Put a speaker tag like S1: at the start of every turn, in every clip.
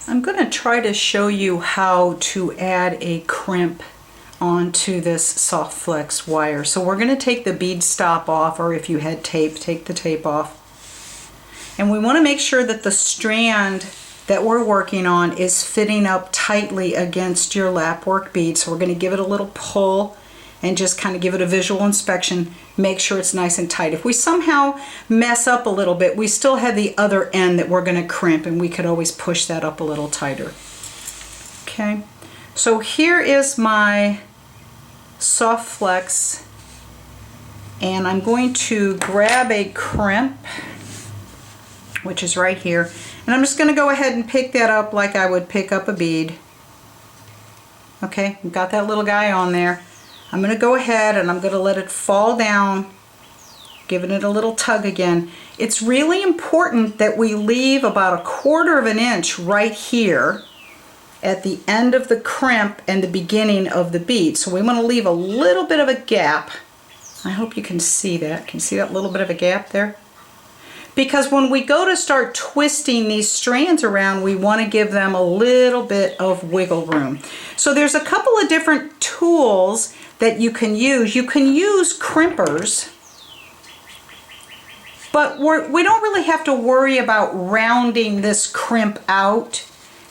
S1: I'm going to try to show you how to add a crimp onto this soft flex wire. So we're going to take the bead stop off, or if you had tape, take the tape off. And we want to make sure that the strand that we're working on is fitting up tightly against your lapwork bead. So we're going to give it a little pull and just kind of give it a visual inspection. Make sure it's nice and tight. If we somehow mess up a little bit, we still have the other end that we're going to crimp, and we could always push that up a little tighter. Okay, so here is my soft flex, and I'm going to grab a crimp, which is right here, and I'm just going to go ahead and pick that up like I would pick up a bead. Okay, we've got that little guy on there. I'm going to go ahead and I'm going to let it fall down, giving it a little tug again. It's really important that we leave about 1/4 of an inch right here at the end of the crimp and the beginning of the bead. So we want to leave a little bit of a gap. I hope you can see that. Can you see that little bit of a gap there? Because when we go to start twisting these strands around, we want to give them a little bit of wiggle room. So there's a couple of different tools that you can use. You can use crimpers, but we don't really have to worry about rounding this crimp out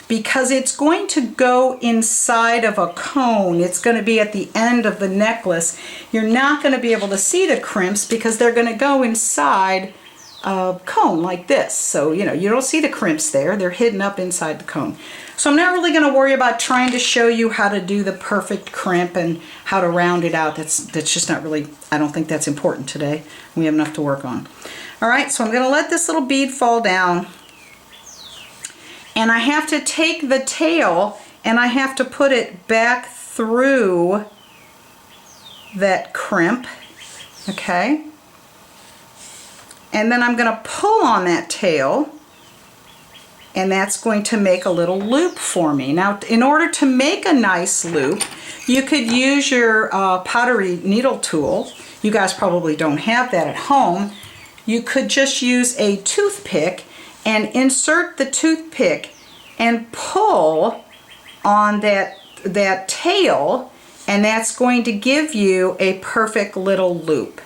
S1: because it's going to go inside of a cone. It's going to be at the end of the necklace. You're not going to be able to see the crimps because they're going to go inside a cone like this. So, you know, you don't see the crimps there. They're hidden up inside the cone. So I'm not really going to worry about trying to show you how to do the perfect crimp and how to round it out. That's just not really, I don't think that's important today. We have enough to work on. All right, so I'm going to let this little bead fall down. And I have to take the tail and I have to put it back through that crimp. Okay. And then I'm going to pull on that tail, and that's going to make a little loop for me. Now, in order to make a nice loop, you could use your pottery needle tool. You guys probably don't have that at home. You could just use a toothpick and insert the toothpick and pull on that tail, and that's going to give you a perfect little loop.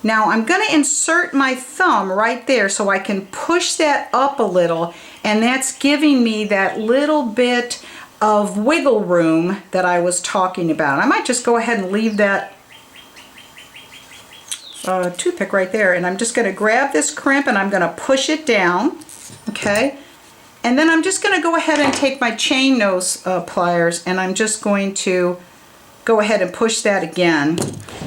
S1: Now I'm going to insert my thumb right there so I can push that up a little, and that's giving me that little bit of wiggle room that I was talking about. I might just go ahead and leave that toothpick right there, and I'm just going to grab this crimp and I'm going to push it down, okay? And then I'm just going to go ahead and take my chain nose pliers, and I'm just going to go ahead and push that again.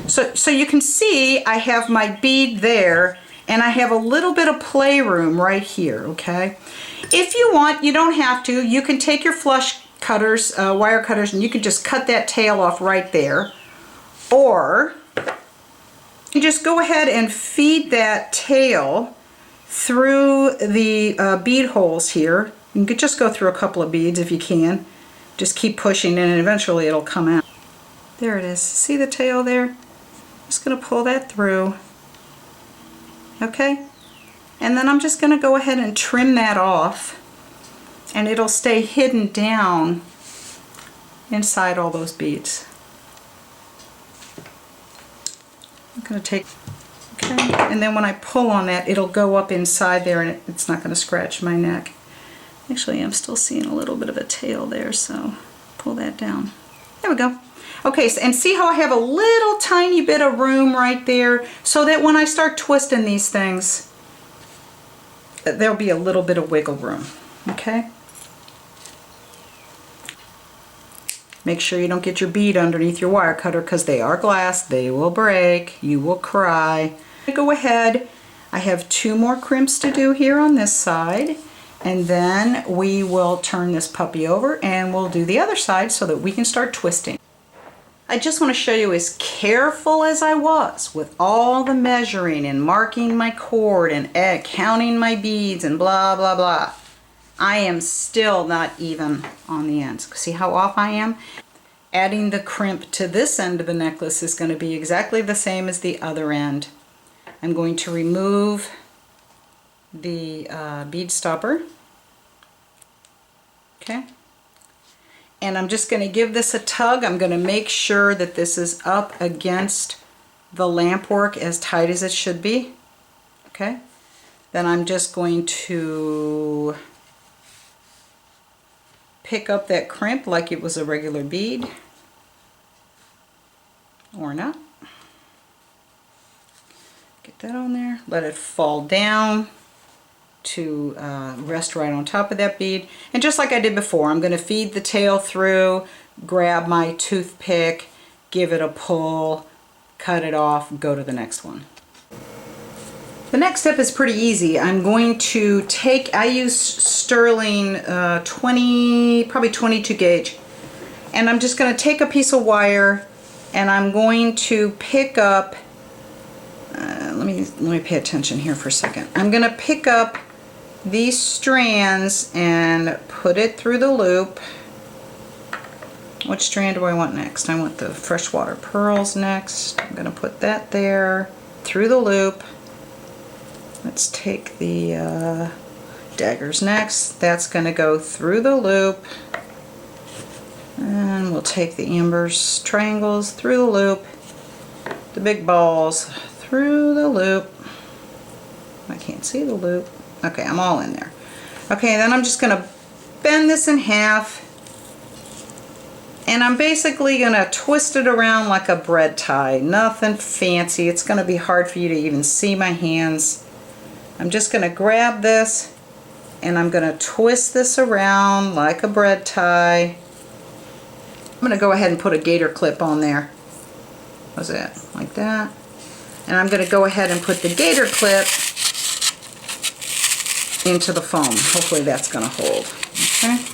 S1: So you can see I have my bead there, and I have a little bit of playroom right here, okay? If you want, you don't have to. You can take your flush cutters, wire cutters, and you can just cut that tail off right there. Or you just go ahead and feed that tail through the bead holes here. You can just go through a couple of beads if you can. Just keep pushing and eventually it'll come out. There it is. See the tail there? Just going to pull that through. Okay? And then I'm just going to go ahead and trim that off, and it'll stay hidden down inside all those beads. I'm going to take, okay, and then when I pull on that, it'll go up inside there, and it's not going to scratch my neck. Actually, I'm still seeing a little bit of a tail there, so pull that down. There we go. Okay, so, and see how I have a little tiny bit of room right there, so that when I start twisting these things, there'll be a little bit of wiggle room, okay? Make sure you don't get your bead underneath your wire cutter, because they are glass, they will break, you will cry. Go ahead, I have 2 more crimps to do here on this side, and then we will turn this puppy over and we'll do the other side so that we can start twisting. I just want to show you, as careful as I was with all the measuring and marking my cord and counting my beads and blah blah blah, I am still not even on the ends. See how off I am? Adding the crimp to this end of the necklace is going to be exactly the same as the other end. I'm going to remove the bead stopper, Okay. And I'm just going to give this a tug. I'm going to make sure that this is up against the lamp work as tight as it should be. Okay. Then I'm just going to pick up that crimp like it was a regular bead. Or not. Get that on there. Let it fall down to rest right on top of that bead. And just like I did before, I'm going to feed the tail through, grab my toothpick, give it a pull, cut it off, go to the next one. The next step is pretty easy. I'm going to take, I use sterling 20, probably 22 gauge, and I'm just going to take a piece of wire and I'm going to pick up, let me pay attention here for a second. I'm going to pick up these strands and put it through the loop. Which strand do I want next? I want the freshwater pearls next. I'm going to put that there through the loop. Let's take the daggers next. That's going to go through the loop. And we'll take the ambers, triangles through the loop. The big balls through the loop. I can't see the loop. Okay, I'm all in there. Okay, then I'm just going to bend this in half. And I'm basically going to twist it around like a bread tie. Nothing fancy. It's going to be hard for you to even see my hands. I'm just going to grab this and I'm going to twist this around like a bread tie. I'm going to go ahead and put a gator clip on there. How's that? Like that. And I'm going to go ahead and put the gator clip into the foam. Hopefully that's going to hold. Okay.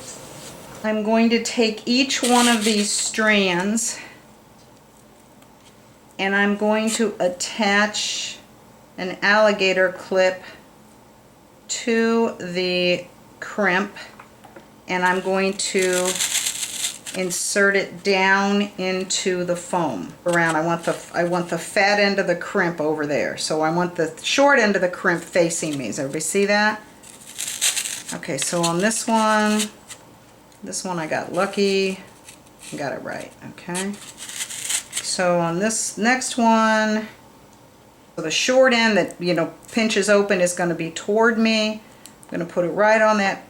S1: I'm going to take each one of these strands and I'm going to attach an alligator clip to the crimp, and I'm going to insert it down into the foam around. I want the fat end of the crimp over there, so I want the short end of the crimp facing me. Does everybody see that? Okay, so on this one I got lucky, I got it right. Okay, so on this next one, so the short end that, you know, pinches open is going to be toward me. I'm going to put it right on that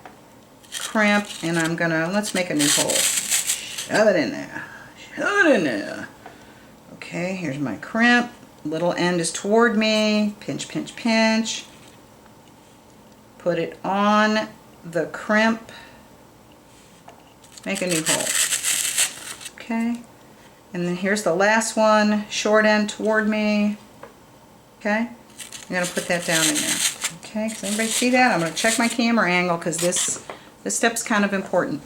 S1: crimp, and I'm going to, let's make a new hole. Shove it in there. Shove it in there. Okay, here's my crimp. Little end is toward me. Pinch, pinch, pinch. Put it on the crimp. Make a new hole. Okay, and then here's the last one. Short end toward me. Okay, I'm going to put that down in there. Okay, does anybody see that? I'm going to check my camera angle because this step's kind of important.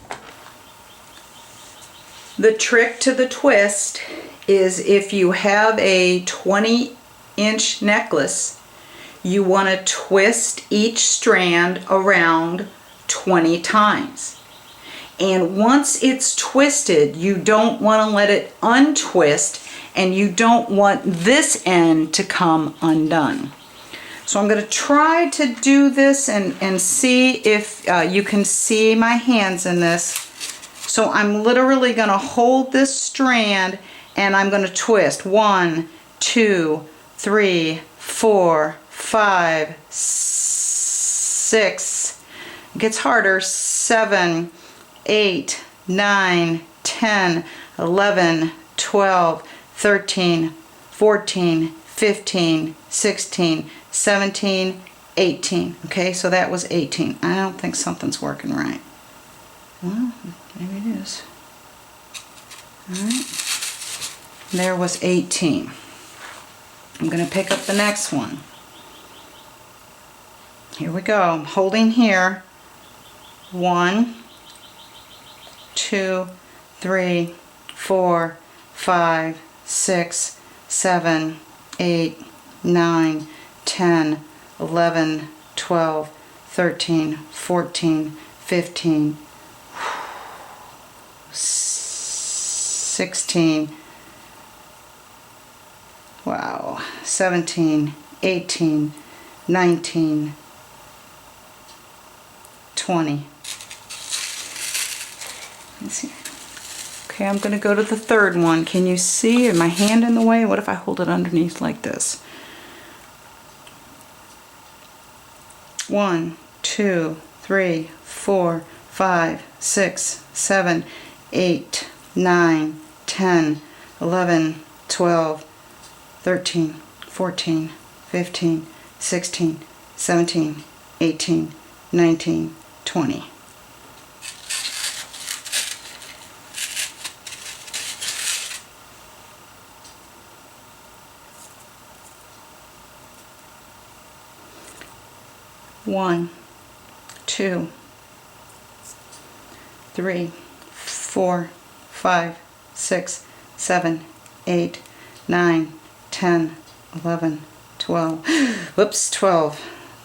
S1: The trick to the twist is if you have a 20-inch necklace, you want to twist each strand around 20 times. And once it's twisted, you don't want to let it untwist, and you don't want this end to come undone. So I'm going to try to do this and see if you can see my hands in this. So I'm literally going to hold this strand and I'm going to twist 1, 2, 3, 4, 5, 6. It gets harder. 7, 8, 9, 10, 11, 12, 13, 14, 15, 16, 17, 18. Okay, so that was 18. I don't think something's working right. Well, maybe it is. Alright. There was 18. I'm going to pick up the next one. Here we go. I'm holding here. 1, 2, 3, 4, 5, 6, 7, 8, 9, 10, 11, 12, 13, 14, 15, 16, wow, 17, 18, 19, 20. Let's see. Okay, I'm going to go to the third one. Can you see? Is my hand in the way? What if I hold it underneath like this? 1, 2, 3, 4, 5, 6, 7, 8, 9, 10, 11, 12, 13, 14, 15, 16, 17, 18, 19, 20. One, 2, 3, 4, 5, 6, 7, 8, 9, 10, 11, 12, whoops, 12,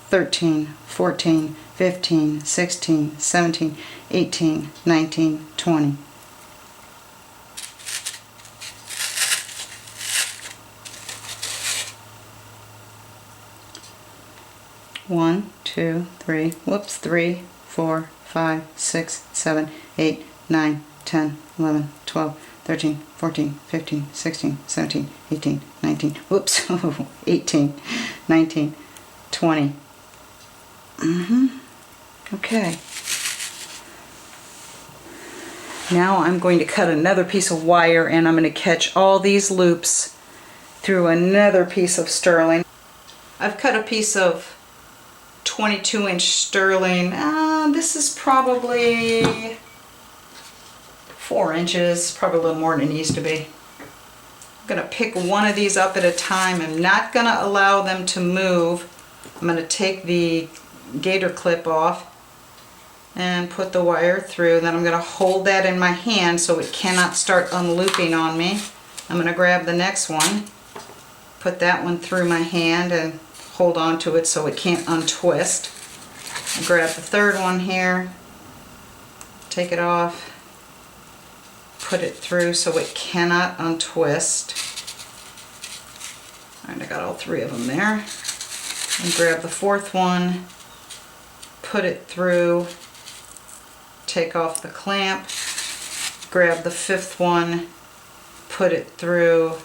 S1: 13, 14, 15, 16, 17, 18, 19, 20. One, two, three, whoops, 3, 4, 5, 6, 7, 8, 9, 10, 11, 12, 13, 14, 15, 16, 17, 18, 19, whoops, 18, 19, 20. Okay. Now I'm going to cut another piece of wire and I'm going to catch all these loops through another piece of sterling. I've cut a piece of 22-inch sterling. This is probably 4 inches, probably a little more than it needs to be. I'm going to pick one of these up at a time. I'm not going to allow them to move. I'm going to take the gator clip off and put the wire through. Then I'm going to hold that in my hand so it cannot start unlooping on me. I'm going to grab the next one, put that one through my hand and hold on to it so it can't untwist. I'll grab the third one here, take it off, put it through so it cannot untwist. Alright, I got all 3 of them there. And grab the fourth one, put it through, take off the clamp, grab the fifth one, put it through,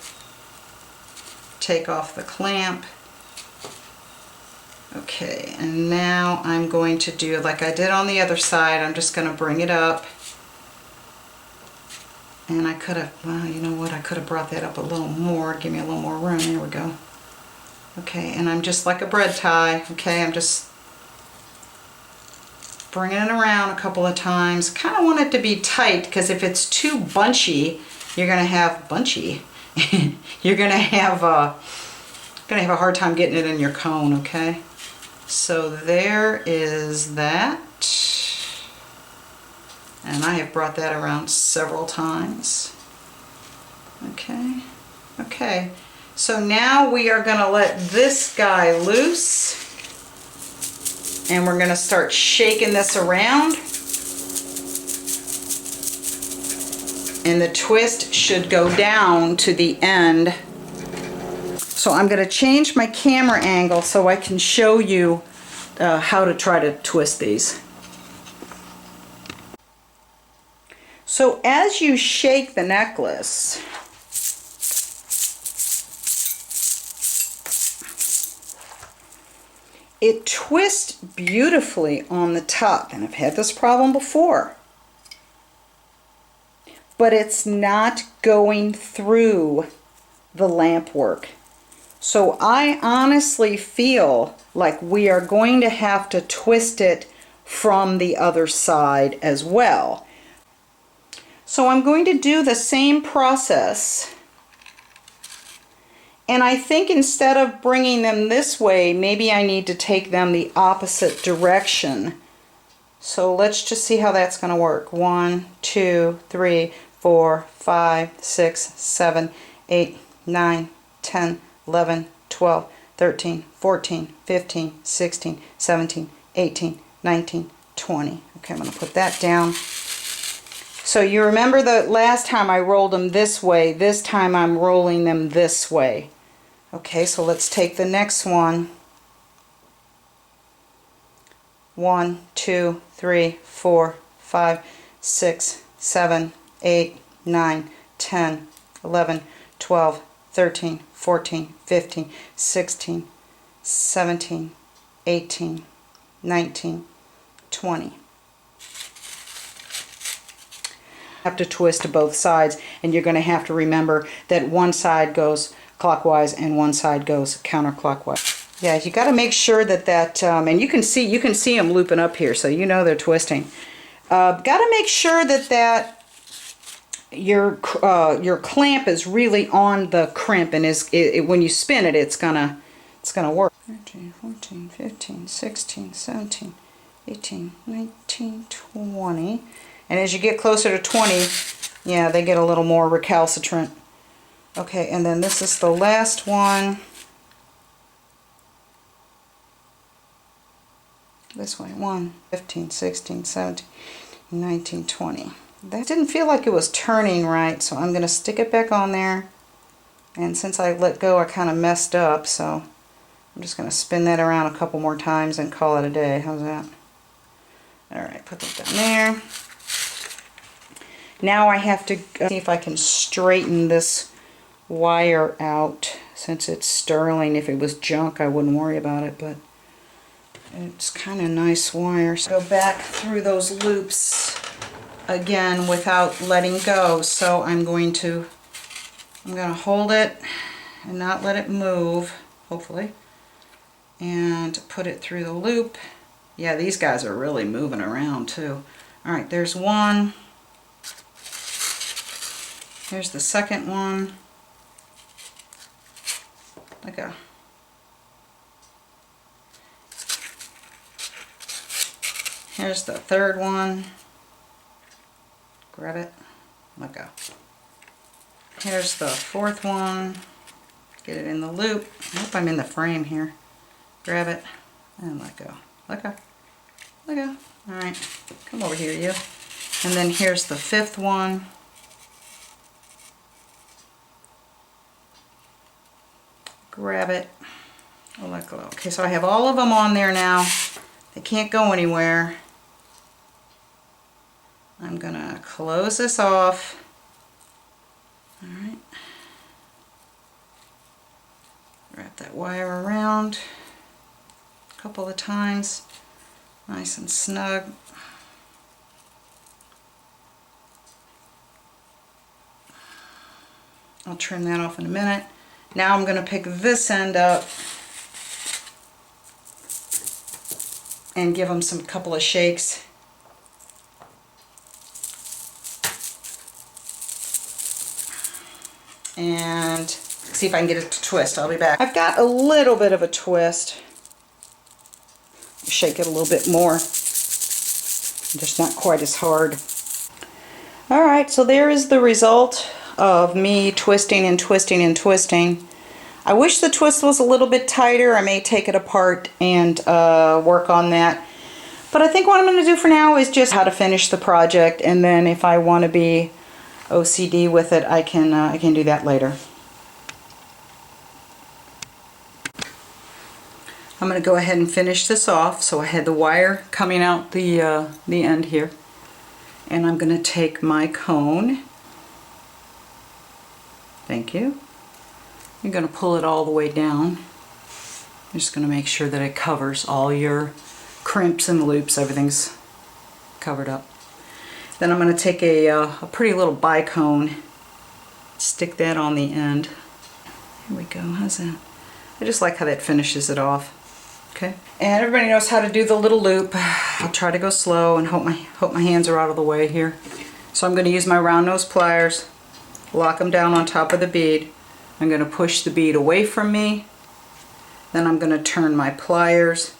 S1: take off the clamp. Okay, and now I'm going to do like I did on the other side. I'm just going to bring it up. And I could have, well, you know what, I could have brought that up a little more, give me a little more room. There we go. Okay, and I'm just like a bread tie. Okay, I'm just bringing it around a couple of times. Kind of want it to be tight because if it's too bunchy, you're going to have you're going to have a hard time getting it in your cone. Okay, so there is that. And I have brought that around several times. Okay, okay. So now we are going to let this guy loose. And we're going to start shaking this around. And the twist should go down to the end. So I'm going to change my camera angle so I can show you how to try to twist these. So as you shake the necklace, it twists beautifully on the top, and I've had this problem before, but it's not going through the lamp work. So I honestly feel like we are going to have to twist it from the other side as well. So I'm going to do the same process, and I think instead of bringing them this way, maybe I need to take them the opposite direction. So let's just see how that's going to work. 1, 2, 3, 4, 5, 6, 7, 8, 9, 10, 11, 12, 13, 14, 15, 16, 17, 18, 19, 20. Okay, I'm going to put that down. So you remember the last time I rolled them this way, this time I'm rolling them this way. Okay, so let's take the next one. 1, 2, 3, 4, 5, 6, 7, 8, 9, 10, 11, 12, 13, 14, 15, 16, 17, 18, 19, 20. Have to twist to both sides, and you're going to have to remember that one side goes clockwise and one side goes counterclockwise. Yeah, you got to make sure that and you can see them looping up here, so you know they're twisting. Got to make sure that your clamp is really on the crimp, and when you spin it, it's gonna work. 13, 14, 15, 16, 17, 18, 19, 20. And as you get closer to 20, yeah, they get a little more recalcitrant. Okay, and then this is the last one. This way, 1, 15, 16, 17, 19, 20. That didn't feel like it was turning right, so I'm going to stick it back on there. And since I let go, I kind of messed up, so I'm just going to spin that around a couple more times and call it a day. How's that? Alright, put that down there. Now I have to see if I can straighten this wire out, since it's sterling. If it was junk, I wouldn't worry about it, but it's kind of nice wire. So go back through those loops again without letting go. So I'm going to hold it and not let it move, hopefully, and put it through the loop. Yeah, these guys are really moving around too. Alright, there's one. Here's the second one. Let go. Here's the third one. Grab it. Let go. Here's the fourth one. Get it in the loop. I hope I'm in the frame here. Grab it and let go. Let go. Let go. Alright. Come over here, you. And then here's the fifth one. Grab it. Oh, let go. Okay, so I have all of them on there now. They can't go anywhere. I'm going to close this off. Alright. Wrap that wire around a couple of times. Nice and snug. I'll trim that off in a minute. Now I'm going to pick this end up and give them some couple of shakes. And see if I can get it to twist. I'll be back. I've got a little bit of a twist. Shake it a little bit more. Just not quite as hard. Alright, so there is the result of me twisting and twisting and twisting. I wish the twist was a little bit tighter. I may take it apart and work on that. But I think what I'm going to do for now is just how to finish the project, and then if I want to be OCD with it, I can do that later. I'm going to go ahead and finish this off. So I had the wire coming out the end here, and I'm going to take my cone. Thank you. You're going to pull it all the way down. I'm just going to make sure that it covers all your crimps and loops. Everything's covered up. Then I'm going to take a pretty little bicone, stick that on the end. Here we go. How's that? I just like how that finishes it off. Okay. And everybody knows how to do the little loop. I'll try to go slow and hope my hands are out of the way here. So I'm going to use my round nose pliers, lock them down on top of the bead. I'm going to push the bead away from me. Then I'm going to turn my pliers.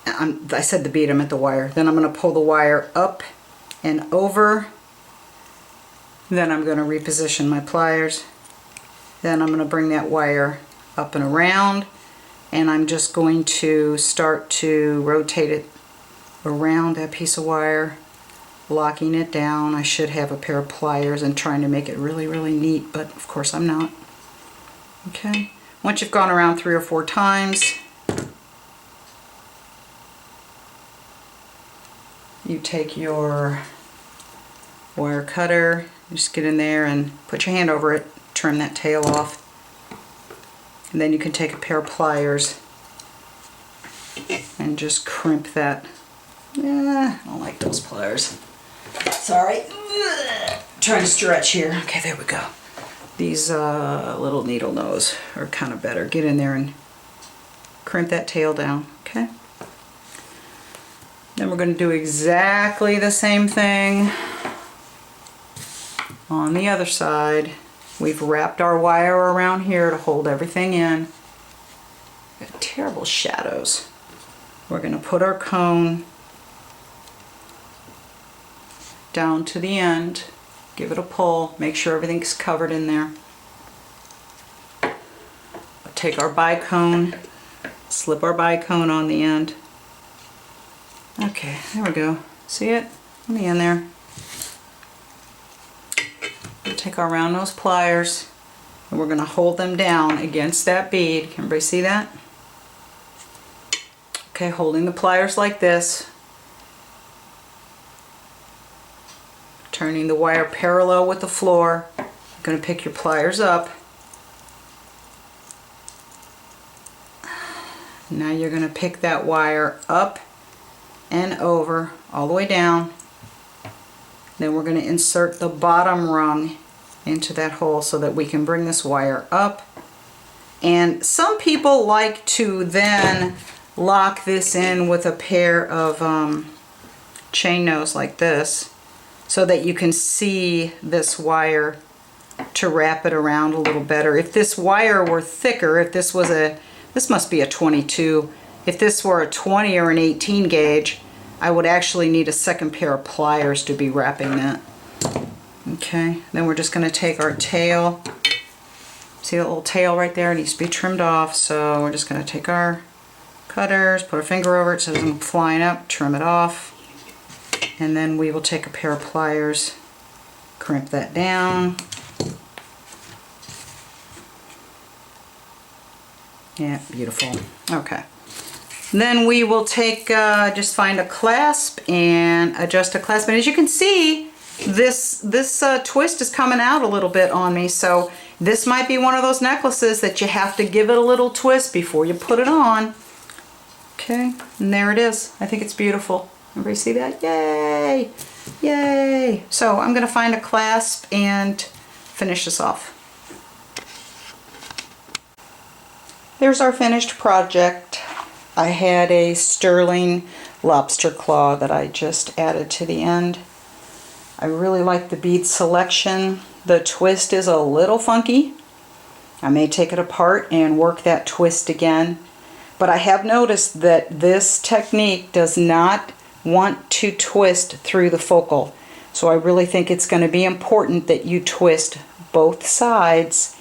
S1: I said the bead, I meant the wire. Then I'm going to pull the wire up and over. Then I'm going to reposition my pliers. Then I'm going to bring that wire up and around, and I'm just going to start to rotate it around that piece of wire, locking it down. I should have a pair of pliers and trying to make it really, really neat, but of course I'm not. Okay, once you've gone around 3 or 4 times, you take your wire cutter. Just get in there and put your hand over it, trim that tail off. And then you can take a pair of pliers and just crimp that. Yeah, I don't like those pliers. Sorry. Trying to stretch here. Okay, there we go. These little needle nose are kind of better. Get in there and crimp that tail down, okay? Then we're going to do exactly the same thing on the other side. We've wrapped our wire around here to hold everything in. Got terrible shadows. We're going to put our cone down to the end, give it a pull, make sure everything's covered in there. Take our bicone, slip our bicone on the end. Okay, there we go. See it? On the end there. We'll take our round nose pliers and we're going to hold them down against that bead. Can everybody see that? Okay, holding the pliers like this. Turning the wire parallel with the floor. You're going to pick your pliers up. Now you're going to pick that wire up and over all the way down. Then we're going to insert the bottom rung into that hole so that we can bring this wire up. And some people like to then lock this in with a pair of chain nose like this, so that you can see this wire to wrap it around a little better. If this wire were thicker, if this was this must be a 22, if this were a 20 or an 18 gauge, I would actually need a second pair of pliers to be wrapping that. Okay, then we're just going to take our tail. See that little tail right there? It needs to be trimmed off, so we're just going to take our cutters, put our finger over it so it doesn't come flying up, trim it off. And then we will take a pair of pliers, crimp that down. Yeah, beautiful. Okay. Then we will take, just find a clasp and adjust a clasp. And as you can see, this twist is coming out a little bit on me. So this might be one of those necklaces that you have to give it a little twist before you put it on. Okay, and there it is. I think it's beautiful. Everybody see that? Yay! Yay! So I'm going to find a clasp and finish this off. There's our finished project. I had a sterling lobster claw that I just added to the end. I really like the bead selection. The twist is a little funky. I may take it apart and work that twist again. But I have noticed that this technique does not want to twist through the focal. So I really think it's going to be important that you twist both sides,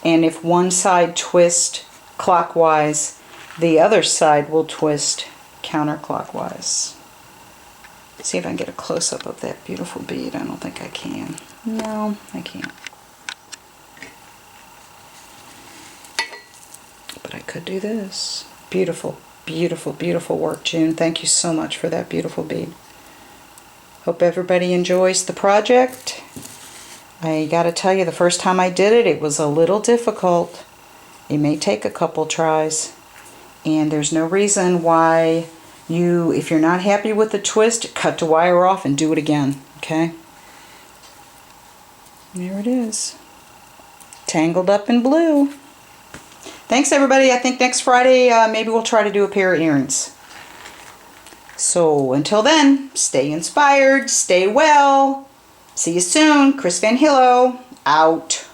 S1: and if one side twists clockwise, the other side will twist counterclockwise. See if I can get a close-up of that beautiful bead. I don't think I can. No, I can't. But I could do this. Beautiful. Beautiful, beautiful work, June. Thank you so much for that beautiful bead. Hope everybody enjoys the project. I gotta tell you, the first time I did it, it was a little difficult. It may take a couple tries. And there's no reason why if you're not happy with the twist, cut the wire off and do it again, okay? There it is. Tangled up in blue. Thanks, everybody. I think next Friday, maybe we'll try to do a pair of earrings. So until then, stay inspired, stay well. See you soon. Chris Van Hillo, out.